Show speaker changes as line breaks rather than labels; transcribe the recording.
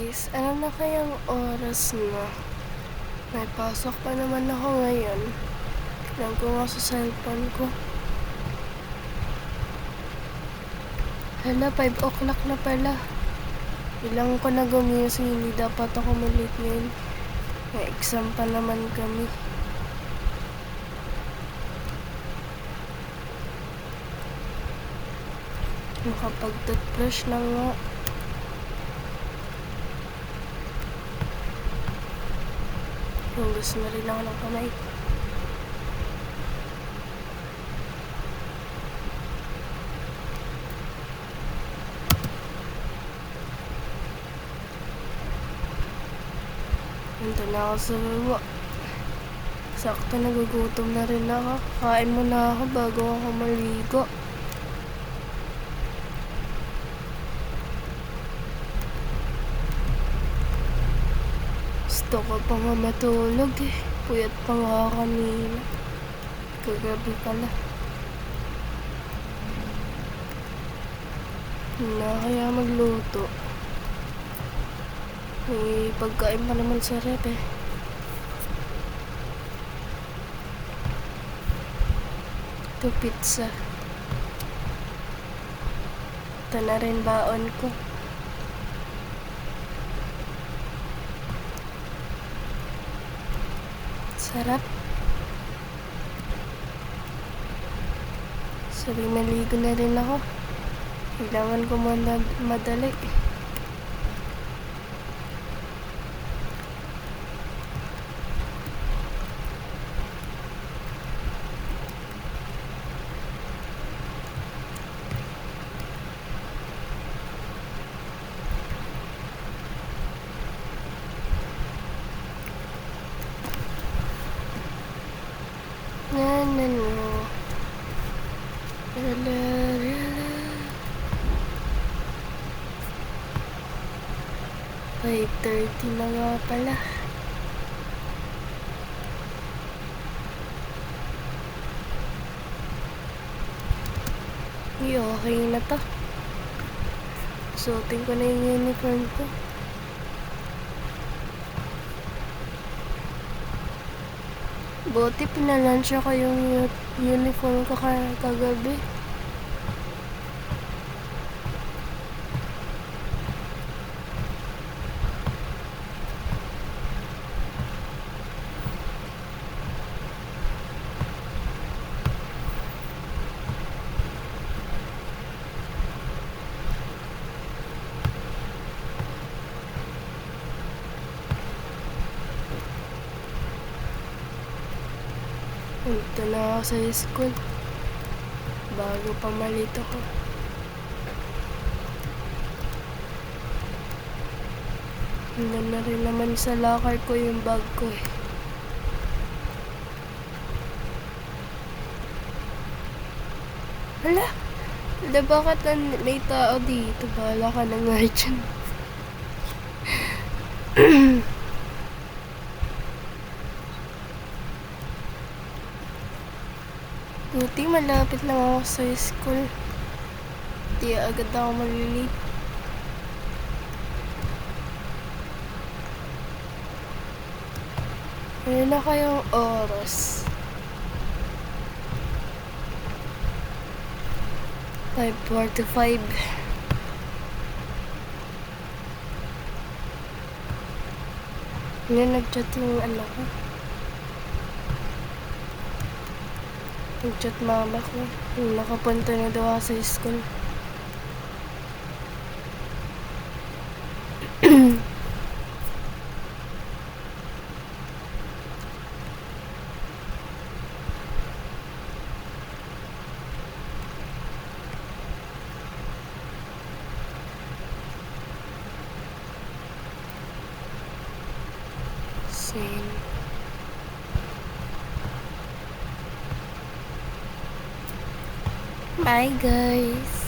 Guys, ano na kayang oras na? May pasok pa naman ako ngayon. Tignan ko nga sa cellphone ko. Hala, 5 o'clock na pala. Ilang ko na gumising, hindi dapat ako malit ngayon. May exam pa naman kami. Makapag-toothbrush na nga. Hugas na rin ako ng kamay. Nandito na ako sa baba. Sakto, nagugutom na rin ako. Kain muna ako bago ako maligo. Gusto ko pa nga matulog eh. Puyat pa nga kanina. Kagabi pala. Na kaya magluto. May pagkain pa naman sa rep eh. Ito pizza. Ito na rin baon ko. Sarap. Sabi maligo na rin ako. Kailangan ko madali. Ay, 5:30 na nga pala. Okay na to. Suotin ko na yung uniform ko. Buti pinalansya ko yung uniform ko kagabi. Punta na ako sa school. Bago pa malito ko. Hanggang na rin naman sa locker ko yung bag ko eh. Hala! Hala, bakit may tao dito? Bahala ka na nga dyan. Buti malapit lang ako sa school. Di agad ako malilate. Ano na kayong oras? 5:45. Ngayon nag-chat yung anak ko. Nag-chat mama ko. Nakapunta na daw ako sa school. Same. Bye guys.